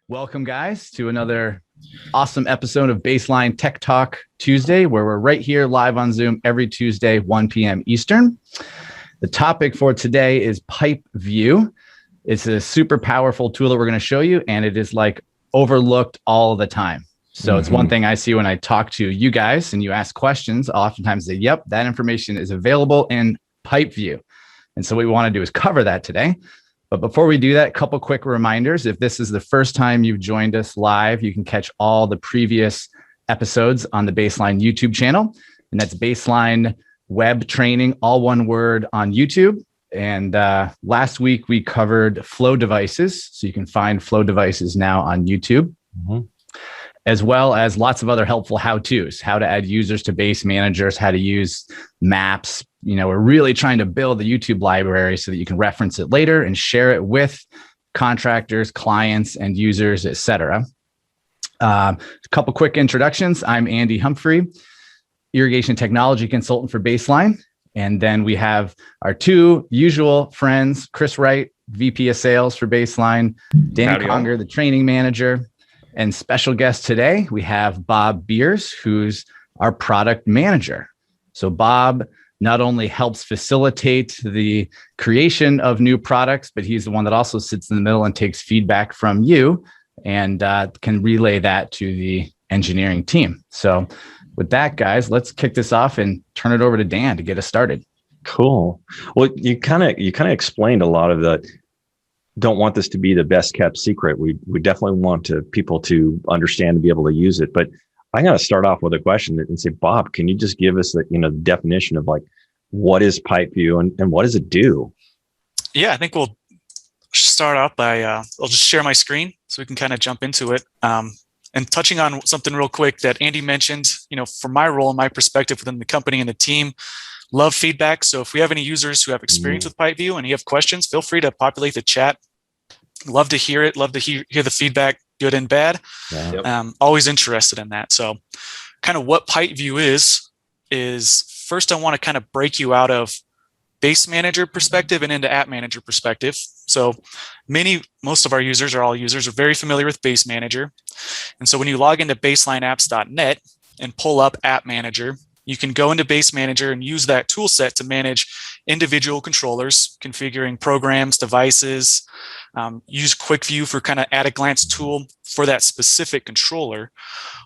Welcome, guys, to another awesome episode of Baseline Tech Talk Tuesday, where we're right here live on Zoom every Tuesday, 1 p.m. Eastern. The topic for today is PipeView. It's a super powerful tool that we're going to show you, and it is like overlooked all the time. So it's one thing I see when I talk to you guys and you ask questions. I'll oftentimes say, yep, that information is available in PipeView. And so what we want to do is cover that today. But before we do that, a couple quick reminders. If this is the first time you've joined us live, you can catch all the previous episodes on the Baseline YouTube channel. And that's Baseline Web Training, all one word, on YouTube. And last week we covered flow devices. So you can find flow devices now on YouTube, as well as lots of other helpful how-tos, how to add users to base managers, how to use maps. You know, we're really trying to build the YouTube library so that you can reference it later and share it with contractors, clients, and users, et cetera. A couple quick introductions. I'm Andy Humphrey, irrigation technology consultant for Baseline. And then we have our two usual friends, Chris Wright, VP of sales for Baseline, Dan Conger, the training manager, and special guest today, we have Bob Beers, who's our product manager. So Bob not only helps facilitate the creation of new products, but he's the one that also sits in the middle and takes feedback from you and can relay that to the engineering team. So with that, guys, let's kick this off and turn it over to Dan to get us started. Cool. Well, you kind of explained a lot of the, don't want this to be the best kept secret. We definitely want people to understand and be able to use it. But I'm going to start off with a question and say, Bob, can you just give us the definition of like, what is PipeView and what does it do? Yeah, I think we'll start off by, I'll just share my screen so we can kind of jump into it. And touching on something real quick that Andy mentioned, from my role and my perspective within the company and the team, love feedback. So if we have any users who have experience with PipeView and you have questions, feel free to populate the chat. Love to hear it. Love to hear the feedback, good and bad. Yeah. Always interested in that. So kind of what PipeView is first I want to kind of break you out of base manager perspective and into app manager perspective. So most of our users are very familiar with base manager. And so when you log into baselineapps.net and pull up app manager, you can go into base manager and use that tool set to manage individual controllers, configuring programs, devices, use QuickView for kind of at-a-glance tool for that specific controller.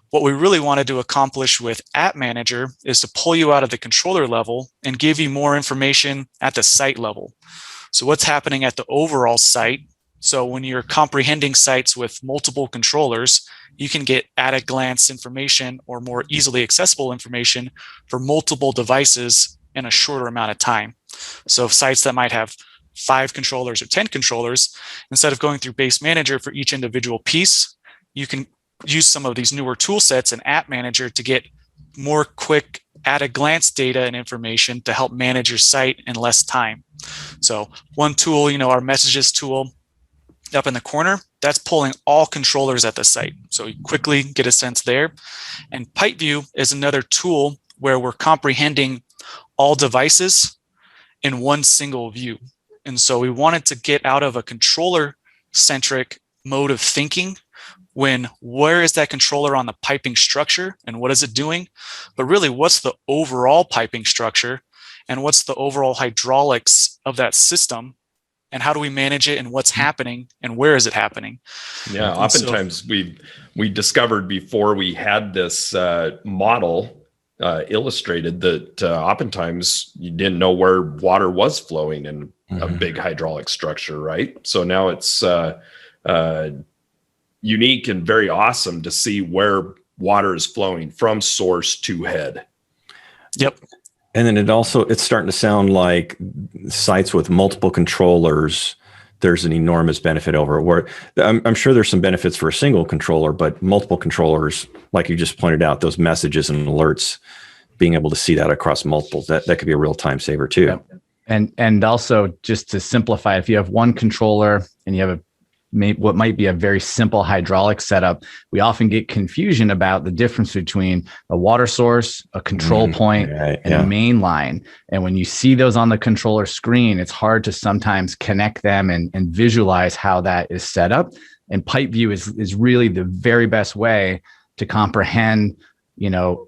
What we really wanted to accomplish with App Manager is to pull you out of the controller level and give you more information at the site level. So what's happening at the overall site? So when you're comprehending sites with multiple controllers, you can get at-a-glance information or more easily accessible information for multiple devices in a shorter amount of time. So sites that might have 5 controllers or 10 controllers, instead of going through Base Manager for each individual piece, you can use some of these newer tool sets in App Manager to get more quick at-a-glance data and information to help manage your site in less time. So one tool, our messages tool up in the corner, that's pulling all controllers at the site. So you quickly get a sense there. And PipeView is another tool where we're comprehending all devices in one single view. And so we wanted to get out of a controller-centric mode of thinking where is that controller on the piping structure and what is it doing? But really, what's the overall piping structure and what's the overall hydraulics of that system? And how do we manage it and what's happening and where is it happening? Yeah, oftentimes we discovered before we had this model illustrated that oftentimes you didn't know where water was flowing in a big hydraulic structure, right? So now it's unique and very awesome to see where water is flowing from source to head. Yep. And then it's starting to sound like sites with multiple controllers, there's an enormous benefit over it. Where I'm sure there's some benefits for a single controller, but multiple controllers, like you just pointed out, those messages and alerts, being able to see that across multiples, that could be a real time saver too. Yeah. And also, just to simplify, if you have one controller and you have what might be a very simple hydraulic setup, we often get confusion about the difference between a water source, a control point, and a main line. And when you see those on the controller screen, it's hard to sometimes connect them and visualize how that is set up. And PipeView is really the very best way to comprehend,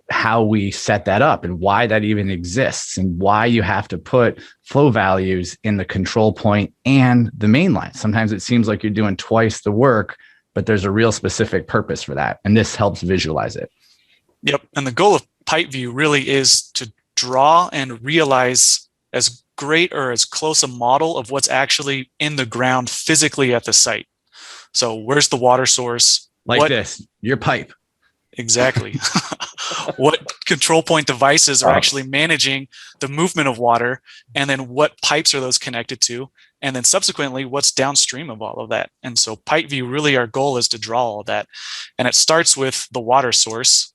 how we set that up and why that even exists and why you have to put flow values in the control point and the main line. Sometimes it seems like you're doing twice the work, but there's a real specific purpose for that. And this helps visualize it. Yep. And the goal of PipeView really is to draw and realize as great or as close a model of what's actually in the ground physically at the site. So where's the water source? This, your pipe. Exactly. What control point devices are actually managing the movement of water, and then what pipes are those connected to, and then subsequently what's downstream of all of that. And so PipeView, really our goal is to draw all of that. And it starts with the water source.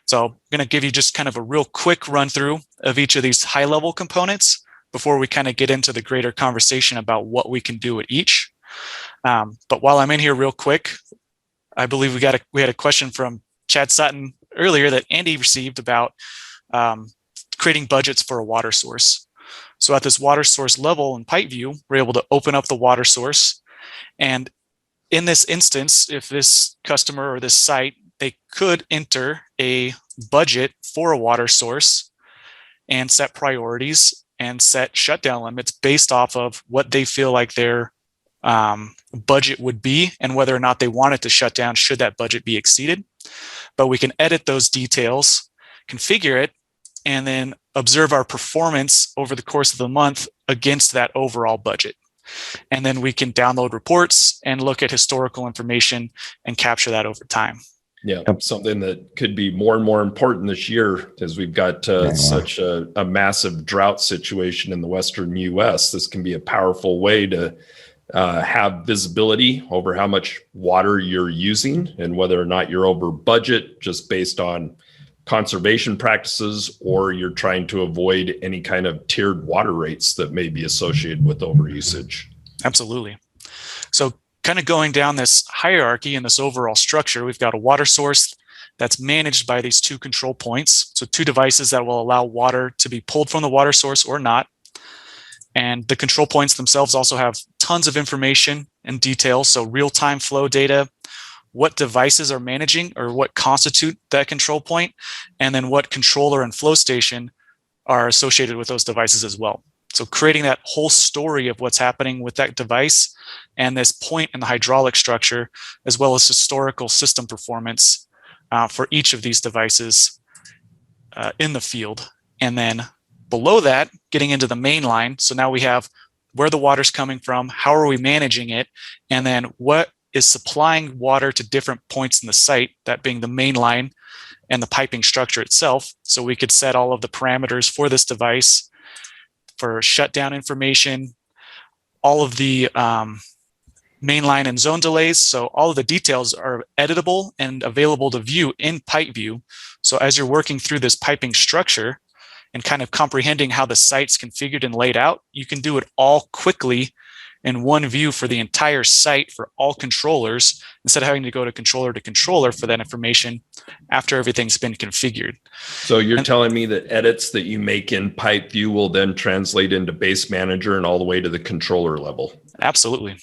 So I'm going to give you just kind of a real quick run through of each of these high level components before we kind of get into the greater conversation about what we can do at each. But while I'm in here real quick, I believe we had a question from Chad Sutton earlier that Andy received about creating budgets for a water source. So at this water source level in PipeView, we're able to open up the water source. And in this instance, if this customer or this site, they could enter a budget for a water source and set priorities and set shutdown limits based off of what they feel like their budget would be and whether or not they want it to shut down should that budget be exceeded. But we can edit those details, configure it, and then observe our performance over the course of the month against that overall budget. And then we can download reports and look at historical information and capture that over time. Yeah, something that could be more and more important this year as we've got such a massive drought situation in the Western US. This can be a powerful way to have visibility over how much water you're using and whether or not you're over budget just based on conservation practices, or you're trying to avoid any kind of tiered water rates that may be associated with overusage. Absolutely. So kind of going down this hierarchy and this overall structure, we've got a water source that's managed by these two control points. So two devices that will allow water to be pulled from the water source or not. And the control points themselves also have tons of information and detail. So real-time flow data, what devices are managing or what constitute that control point, and then what controller and flow station are associated with those devices as well. So creating that whole story of what's happening with that device and this point in the hydraulic structure, as well as historical system performance for each of these devices in the field. And then below that, getting into the main line. So now we have where the water's coming from, how are we managing it, and then what is supplying water to different points in the site, that being the main line and the piping structure itself. So we could set all of the parameters for this device for shutdown information, all of the mainline and zone delays. So all of the details are editable and available to view in PipeView. So as you're working through this piping structure and kind of comprehending how the site's configured and laid out, you can do it all quickly in one view for the entire site for all controllers, instead of having to go to controller for that information after everything's been configured. So you're telling me that edits that you make in PipeView will then translate into Base Manager and all the way to the controller level? Absolutely.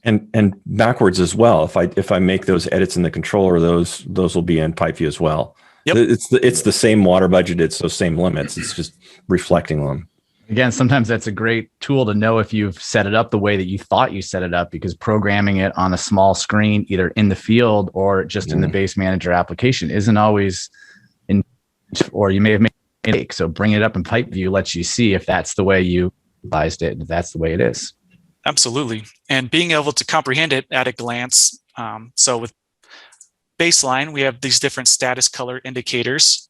And backwards as well. If I make those edits in the controller, those will be in PipeView as well. Yep. It's the same water budget. It's those same limits. It's just reflecting them. Again, sometimes that's a great tool to know if you've set it up the way that you thought you set it up, because programming it on a small screen, either in the field or just in the Base Manager application, isn't always in, or you may have made a mistake. So bring it up in PipeView lets you see if that's the way you realized it, if that's the way it is. Absolutely. And being able to comprehend it at a glance. So with Baseline, we have these different status color indicators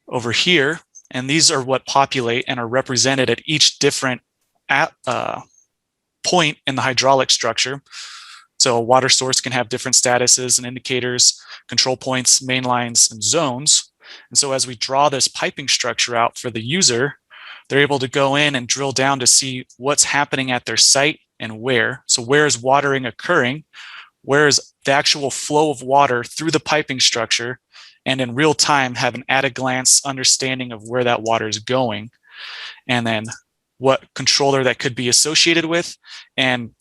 over here. And these are what populate and are represented at each different point in the hydraulic structure. So a water source can have different statuses and indicators, control points, main lines, and zones. And so as we draw this piping structure out for the user, they're able to go in and drill down to see what's happening at their site and where. So where is watering occurring? Where is the actual flow of water through the piping structure? And in real time, have an at-a-glance understanding of where that water is going. And then what controller that could be associated with. And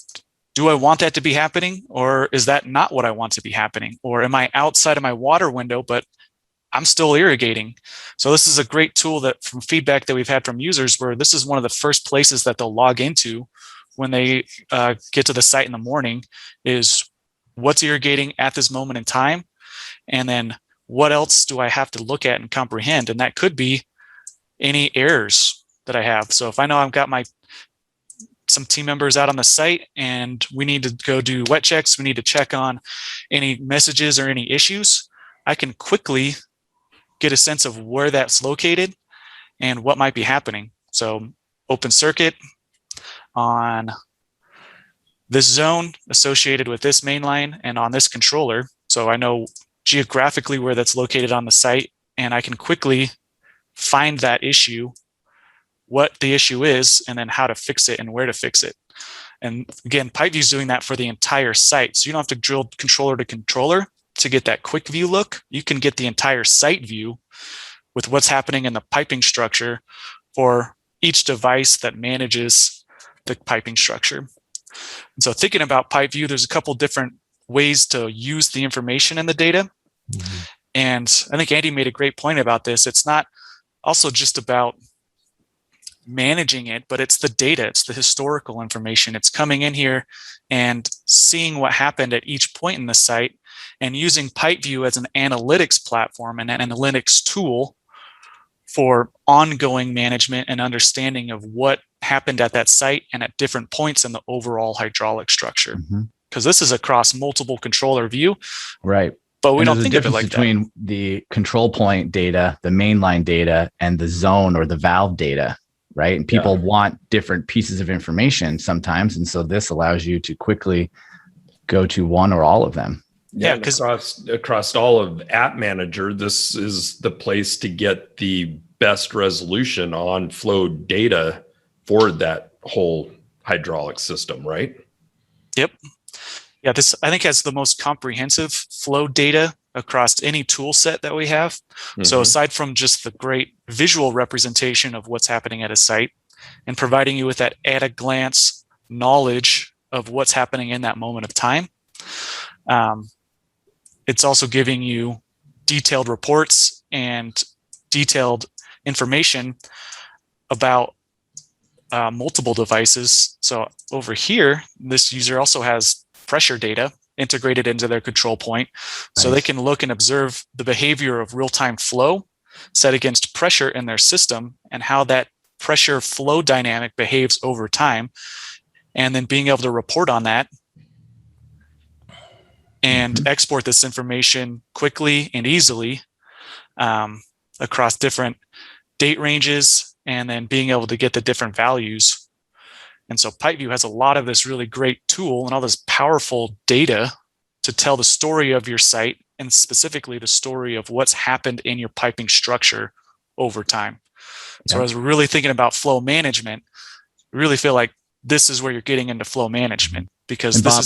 do I want that to be happening? Or is that not what I want to be happening? Or am I outside of my water window, but I'm still irrigating? So this is a great tool that from feedback that we've had from users, where this is one of the first places that they'll log into when they get to the site in the morning, is what's irrigating at this moment in time. And then what else do I have to look at and comprehend? And that could be any errors that I have. So if I know I've got some team members out on the site and we need to go do wet checks, we need to check on any messages or any issues, I can quickly get a sense of where that's located and what might be happening. So open circuit on this zone associated with this main line and on this controller. So I know geographically where that's located on the site, and I can quickly find that issue, what the issue is, and then how to fix it and where to fix it. And again, PipeView is doing that for the entire site. So you don't have to drill controller to controller to get that quick view look. You can get the entire site view with what's happening in the piping structure for each device that manages the piping structure. And so thinking about PipeView, there's a couple different ways to use the information in the data. Mm-hmm. And I think Andy made a great point about this. It's not also just about managing it, but it's the data, it's the historical information. It's coming in here and seeing what happened at each point in the site and using PipeView as an analytics platform and an analytics tool for ongoing management and understanding of what happened at that site and at different points in the overall hydraulic structure. Because this is across multiple controller view. Right. But we don't think of it like between that. The control point data, the mainline data, and the zone or the valve data, right? And people want different pieces of information sometimes. And so this allows you to quickly go to one or all of them. Yeah, because across all of App Manager, this is the place to get the best resolution on flow data for that whole hydraulic system, right? Yep. Yeah, this I think has the most comprehensive flow data across any tool set that we have. Mm-hmm. So aside from just the great visual representation of what's happening at a site and providing you with that at a glance knowledge of what's happening in that moment of time, it's also giving you detailed reports and detailed information about multiple devices. So over here, this user also has pressure data integrated into their control point. Nice. So they can look and observe the behavior of real-time flow set against pressure in their system and how that pressure flow dynamic behaves over time, and then being able to report on that and export this information quickly and easily across different date ranges, and then being able to get the different values. And so PipeView has a lot of this really great tool and all this powerful data to tell the story of your site, and specifically the story of what's happened in your piping structure over time. So as we're really thinking about flow management, we really feel like this is where you're getting into flow management, because and Bob,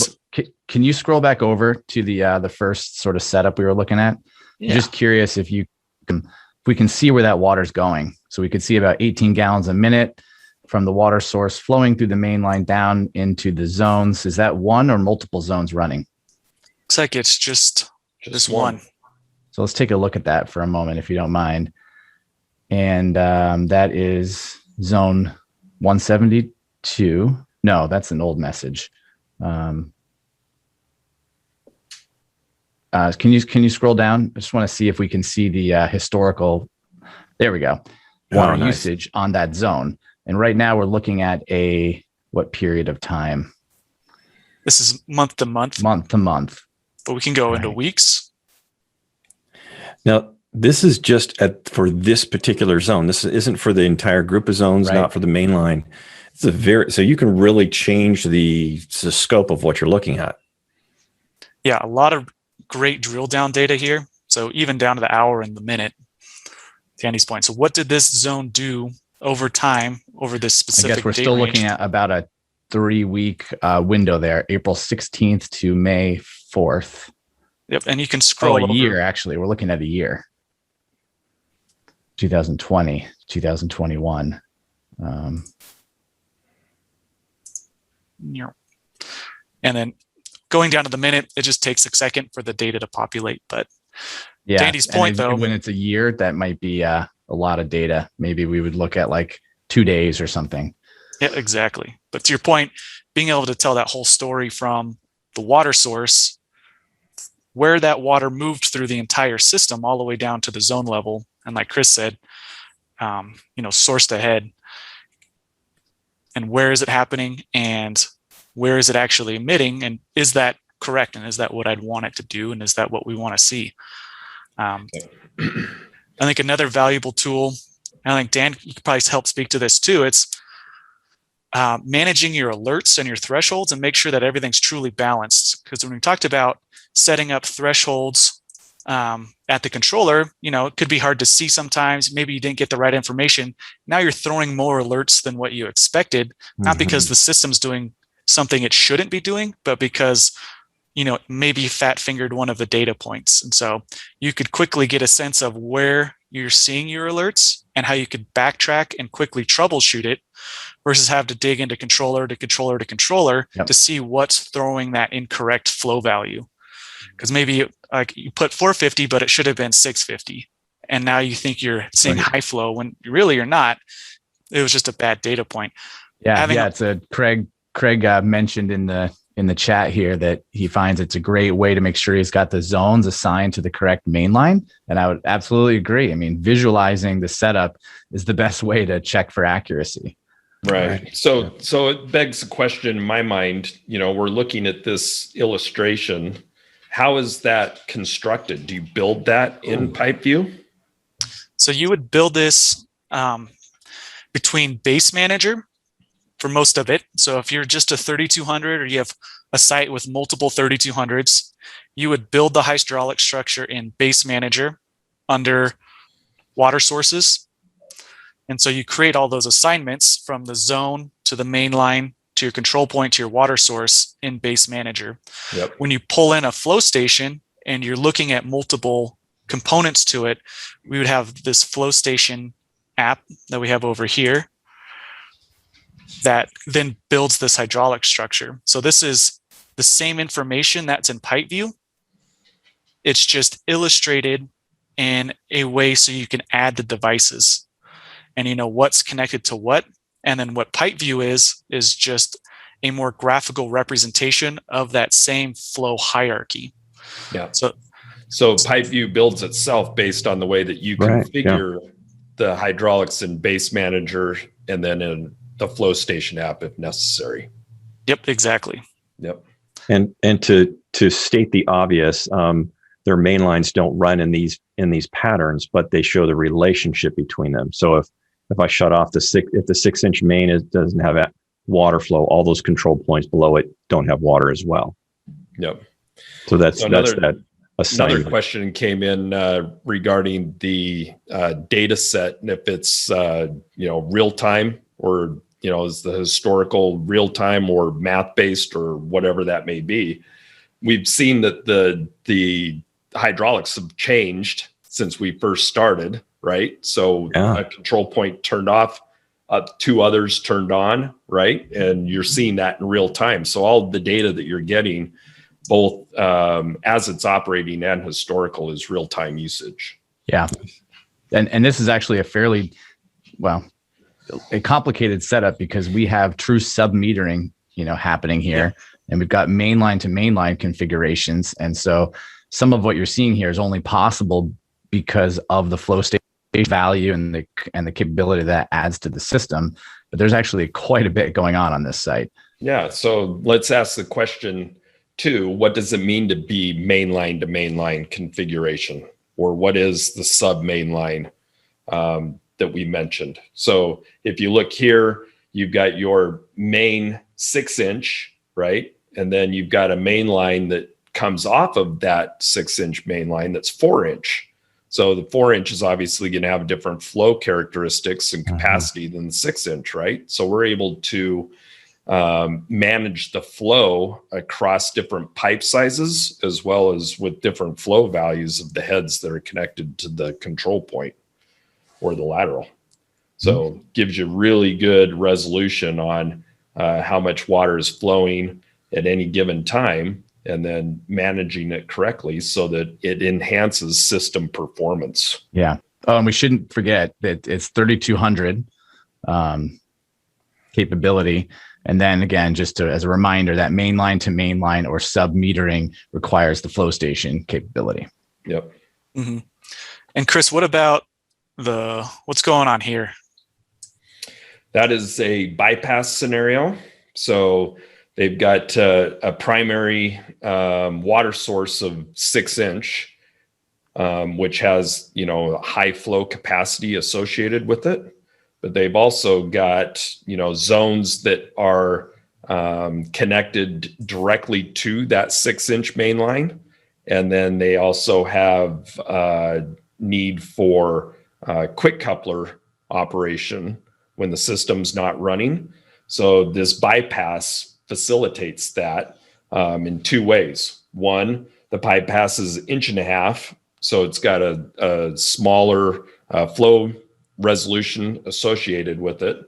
can you scroll back over to the first sort of setup we were looking at? Yeah. Just curious if we can see where that water's going. So we could see about 18 gallons a minute from the water source flowing through the main line down into the zones. Is that one or multiple zones running? Looks like it's just one. So let's take a look at that for a moment, if you don't mind. And that is zone 172. No, that's an old message. Can you scroll down? I just want to see if we can see the historical. There we go. Water usage on that zone. And right now we're looking at what period of time? This is month to month. Month to month. But we can go into weeks. Now, this is just for this particular zone. This isn't for the entire group of zones, not for the main line. It's so you can really change the scope of what you're looking at. Yeah, a lot of great drill down data here. So even down to the hour and the minute, to Andy's point. So what did this zone do over time, over this specific date range? I guess we're still looking at about a 3-week window there, April 16th to May 4th. Yep. And you can scroll a over. year, actually. We're looking at a year. 2020, 2021. And then going down to the minute, it just takes a second for the data to populate. But yeah, to Andy's point, though, when it's a year, that might be a lot of data. Maybe we would look at like 2 days or something. Yeah, exactly. But to your point, being able to tell that whole story from the water source, where that water moved through the entire system all the way down to the zone level. And like Chris said, sourced ahead. And where is it happening? And where is it actually emitting? And is that correct? And is that what I'd want it to do? And is that what we want to see? I think another valuable tool, and I think Dan, you could probably help speak to this too. It's managing your alerts and your thresholds and make sure that everything's truly balanced. Because when we talked about setting up thresholds at the controller, it could be hard to see sometimes. Maybe you didn't get the right information. Now you're throwing more alerts than what you expected, not because the system's doing something it shouldn't be doing, but because maybe fat fingered one of the data points. And so you could quickly get a sense of where you're seeing your alerts and how you could backtrack and quickly troubleshoot it versus have to dig into controller to controller to controller to see what's throwing that incorrect flow value. Because maybe like you put 450, but it should have been 650. And now you think you're seeing high flow when really you're not. It was just a bad data point. Yeah. It's Craig mentioned in the chat here that he finds it's a great way to make sure he's got the zones assigned to the correct mainline. And I would absolutely agree. I mean, visualizing the setup is the best way to check for accuracy. Right. So it begs the question in my mind, we're looking at this illustration. How is that constructed? Do you build that in PipeView? So you would build this between Base Manager for most of it. So if you're just a 3200 or you have a site with multiple 3200s, you would build the hydraulic structure in Base Manager under water sources. And so you create all those assignments from the zone to the main line to your control point to your water source in Base Manager. Yep. When you pull in a flow station and you're looking at multiple components to it, we would have this flow station app that we have over here that then builds this hydraulic structure. So this is the same information that's in PipeView. It's just illustrated in a way so you can add the devices and what's connected to what. And then what PipeView is just a more graphical representation of that same flow hierarchy. Yeah. So PipeView builds itself based on the way that you configure the hydraulics in Base Manager and then in the flow station app if necessary. Yep, exactly. Yep. And to state the obvious, their main lines don't run in these patterns, but they show the relationship between them. So if I shut off if the 6-inch main doesn't have water flow, all those control points below it don't have water as well. Yep. So that's that. Another question came in regarding the data set, and if it's real time or is the historical real time or math based or whatever that may be. We've seen that the hydraulics have changed since we first started, right? So a control point turned off, 2 others turned on, right? And you're seeing that in real time. So all the data that you're getting, both as it's operating and historical, is real time usage. Yeah, and this is actually a fairly a complicated setup because we have true sub-metering, happening here, and we've got mainline to mainline configurations. And so some of what you're seeing here is only possible because of the flow state value and the capability that adds to the system. But there's actually quite a bit going on this site. Yeah. So let's ask the question too, what does it mean to be mainline to mainline configuration? Or what is the sub mainline that we mentioned? So if you look here, you've got your main 6-inch, right? And then you've got a main line that comes off of that 6-inch main line that's 4-inch. So the 4-inch is obviously going to have different flow characteristics and capacity than the 6-inch, right? So we're able to manage the flow across different pipe sizes, as well as with different flow values of the heads that are connected to the control point or the lateral. So gives you really good resolution on how much water is flowing at any given time, and then managing it correctly so that it enhances system performance. Yeah. Oh, and we shouldn't forget that it's 3,200 capability. And then again, just as a reminder, that mainline to mainline or sub metering requires the flow station capability. Yep. Mm-hmm. And Chris, what about what's going on here? That is a bypass scenario. So they've got a primary water source of 6-inch, which has, high flow capacity associated with it. But they've also got, zones that are connected directly to that 6-inch main line. And then they also have need for quick coupler operation when the system's not running. So this bypass facilitates that in two ways. One, the bypass is 1.5 inches, so it's got a smaller flow resolution associated with it,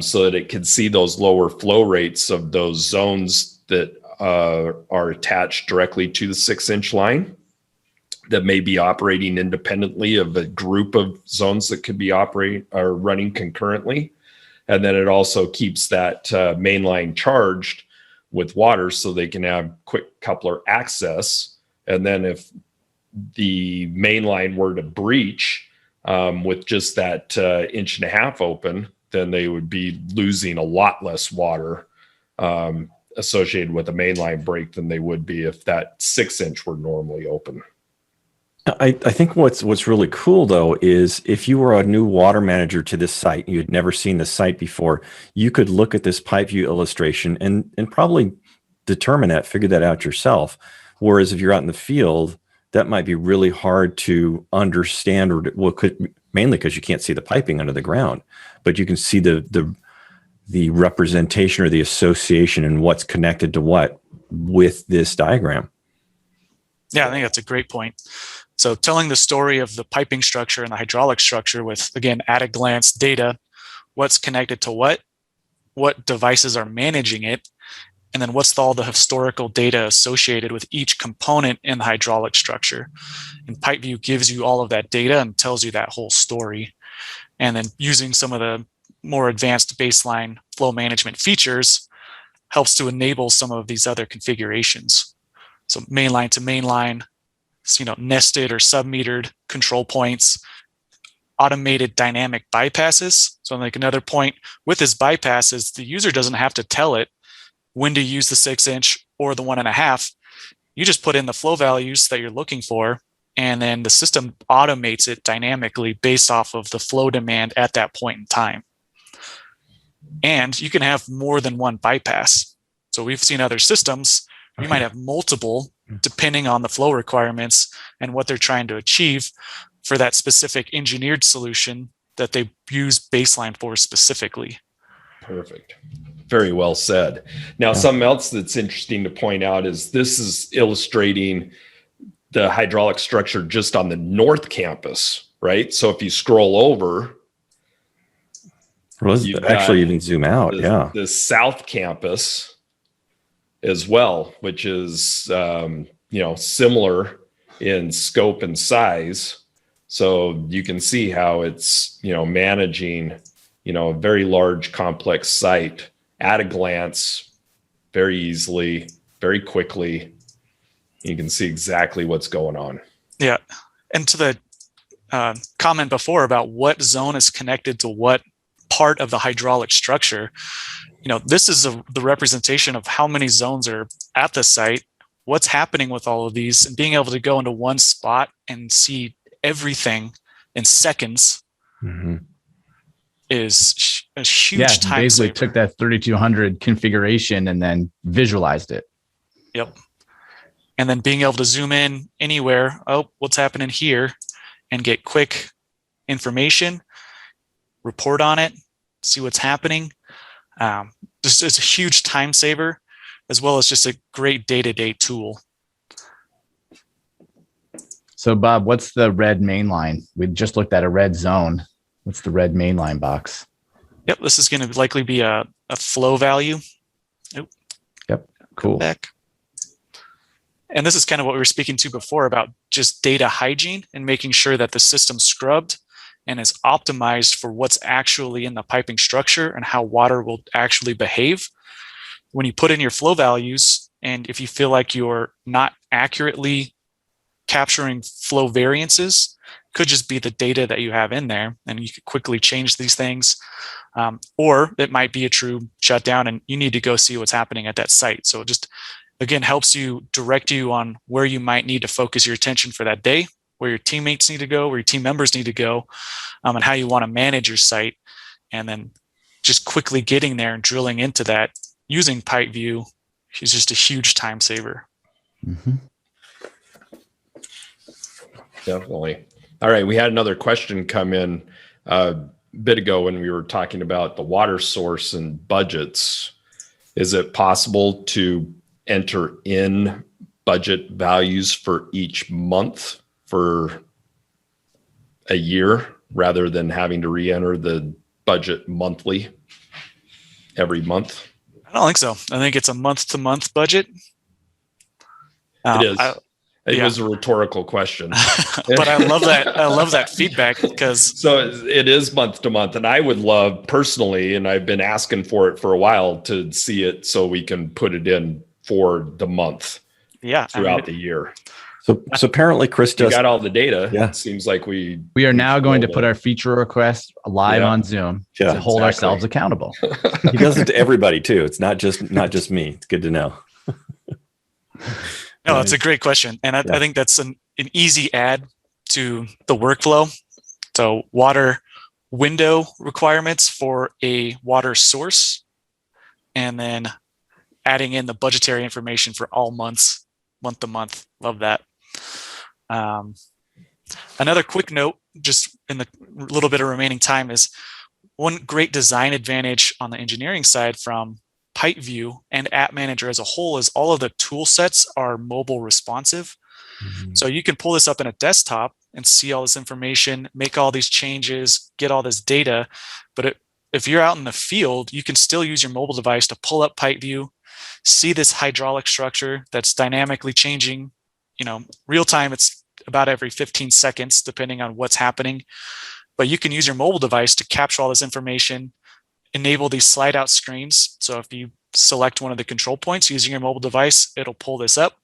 so that it can see those lower flow rates of those zones that are attached directly to the 6-inch line that may be operating independently of a group of zones that could be running concurrently. And then it also keeps that main line charged with water so they can have quick coupler access. And then if the main line were to breach with just that 1.5 inches open, then they would be losing a lot less water associated with a mainline break than they would be if that 6-inch were normally open. I think what's really cool, though, is if you were a new water manager to this site, you had never seen the site before, you could look at this PipeView illustration and probably figure that out yourself. Whereas if you're out in the field, that might be really hard to understand, mainly because you can't see the piping under the ground, but you can see the representation or the association and what's connected to what with this diagram. Yeah, I think that's a great point. So telling the story of the piping structure and the hydraulic structure with, again, at a glance data, what's connected to what devices are managing it, and then what's all the historical data associated with each component in the hydraulic structure. And PipeView gives you all of that data and tells you that whole story. And then using some of the more advanced baseline flow management features helps to enable some of these other configurations. So mainline to mainline, nested or sub-metered control points, automated dynamic bypasses. So like another point with this bypasses, the user doesn't have to tell it when to use the 6-inch or the 1.5. You just put in the flow values that you're looking for, and then the system automates it dynamically based off of the flow demand at that point in time. And you can have more than one bypass. So we've seen other systems, you might have multiple depending on the flow requirements and what they're trying to achieve for that specific engineered solution that they use baseline for specifically. Perfect. Very well said. Now, something else that's interesting to point out is this is illustrating the hydraulic structure just on the north campus, right? So if you scroll over, you actually even zoom out. The south campus as well, which is similar in scope and size. So you can see how it's managing a very large complex site at a glance, very easily, very quickly. You can see exactly what's going on. Yeah. And to the comment before about what zone is connected to what part of the hydraulic structure, this is the representation of how many zones are at the site, what's happening with all of these, and being able to go into one spot and see everything in seconds is a huge time basically saver. Took that 3,200 configuration and then visualized it. Yep. And then being able to zoom in anywhere, what's happening here, and get quick information, report on it, see what's happening. Just it's a huge time saver, as well as just a great day-to-day tool. So Bob, what's the red main line? We just looked at a red zone. What's the red main line box? Yep, this is going to likely be a flow value. Nope. Yep, cool. Back. And this is kind of what we were speaking to before about just data hygiene and making sure that the system's scrubbed and is optimized for what's actually in the piping structure and how water will actually behave. When you put in your flow values, and if you feel like you're not accurately capturing flow variances, could just be the data that you have in there, and you could quickly change these things. Or it might be a true shutdown and you need to go see what's happening at that site. So it just, again, helps you direct you on where you might need to focus your attention for that day, where your teammates need to go, where your team members need to go, and how you want to manage your site. And then just quickly getting there and drilling into that using PipeView is just a huge time saver. Mm-hmm. Definitely. All right. We had another question come in a bit ago when we were talking about the water source and budgets. Is it possible to enter in budget values for each month for a year rather than having to re-enter the budget monthly every month? I don't think so. I think it's a month-to-month budget. It is. It was a rhetorical question. But I love that. I love that feedback because so it is month to month, and I would love personally, and I've been asking for it for a while to see it so we can put it in for the month. Yeah, throughout the year. So apparently Chris You does. got all the data. Yeah. It seems like we are now going to put our feature request live on Zoom to hold exactly. ourselves accountable. He does it to everybody too. It's not just me. It's good to know. No, it's a great question. And I think that's an easy add to the workflow. So water window requirements for a water source, and then adding in the budgetary information for all months, month to month. Love that. Another quick note, just in the little bit of remaining time, is one great design advantage on the engineering side from PipeView and App Manager as a whole is all of the tool sets are mobile responsive. Mm-hmm. So you can pull this up in a desktop and see all this information, make all these changes, get all this data. But if you're out in the field, you can still use your mobile device to pull up PipeView, see this hydraulic structure that's dynamically changing. Real time, it's about every 15 seconds, depending on what's happening. But you can use your mobile device to capture all this information, enable these slide out screens. So if you select one of the control points using your mobile device, it'll pull this up.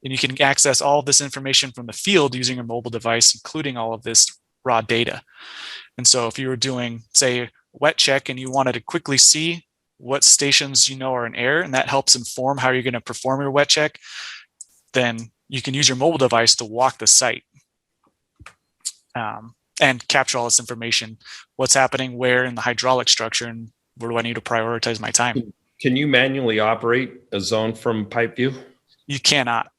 And you can access all of this information from the field using your mobile device, including all of this raw data. And so if you were doing, say, wet check and you wanted to quickly see what stations are in error, and that helps inform how you're going to perform your wet check, then you can use your mobile device to walk the site and capture all this information, what's happening where in the hydraulic structure, and where do I need to prioritize my time. Can you manually operate a zone from PipeView? You cannot.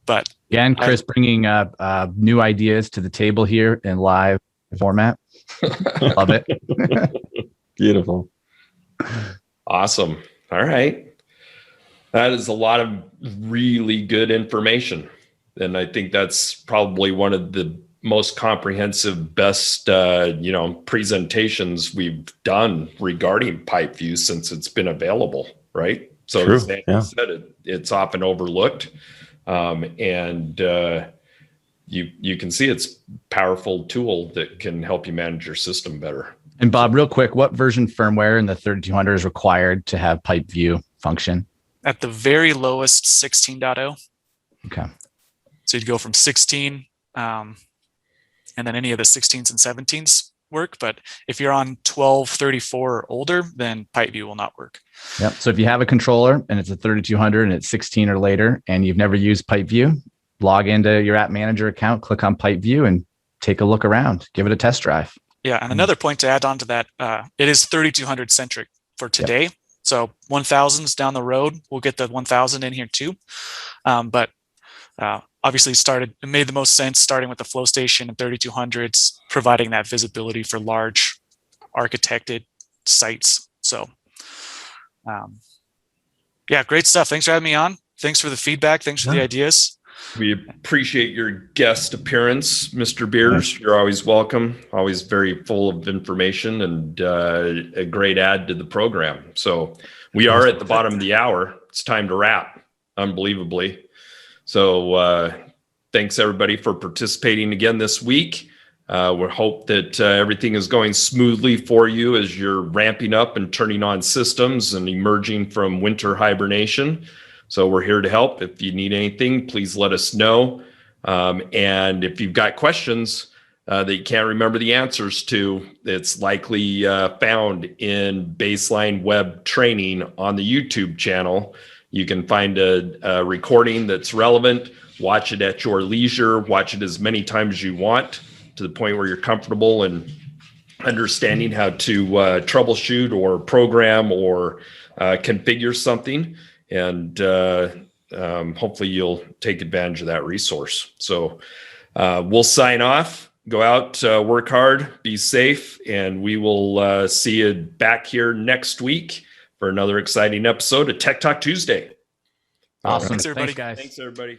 But again, Chris bringing up new ideas to the table here in live format. Love it. Beautiful. Awesome. All right. That is a lot of really good information. And I think that's probably one of the most comprehensive, best, presentations we've done regarding PipeView since it's been available, right? So True. As Andy said, it's often overlooked. And you can see it's a powerful tool that can help you manage your system better. And Bob, real quick, what version firmware in the 3200 is required to have PipeView function? At the very lowest, 16.0. Okay. So you'd go from 16, and then any of the 16s and 17s work. But if you're on 1234 or older, then PipeView will not work. Yep. So if you have a controller and it's a 3200 and it's 16 or later, and you've never used PipeView, log into your App Manager account, click on PipeView, and take a look around. Give it a test drive. Yeah. And another point to add on to that, it is 3200 centric for today. Yep. So 1000s down the road, we'll get the 1000 in here too. But obviously it made the most sense starting with the flow station and 3200s, providing that visibility for large architected sites. So, yeah, great stuff. Thanks for having me on. Thanks for the feedback. Thanks for the ideas. We appreciate your guest appearance, Mr. Beers. You're always welcome. Always very full of information and a great add to the program. So we are at the bottom of the hour. It's time to wrap, unbelievably. So thanks everybody for participating again this week. We hope that everything is going smoothly for you as you're ramping up and turning on systems and emerging from winter hibernation. So we're here to help. If you need anything, please let us know. And if you've got questions that you can't remember the answers to, it's likely found in Baseline Web Training on the YouTube channel. You can find a recording that's relevant, watch it at your leisure, watch it as many times as you want to the point where you're comfortable and understanding how to troubleshoot or program or configure something. And hopefully you'll take advantage of that resource. So we'll sign off, go out, work hard, be safe, and we will see you back here next week for another exciting episode of Tech Talk Tuesday. Awesome. Thanks, everybody. Thanks, guys. Thanks, everybody.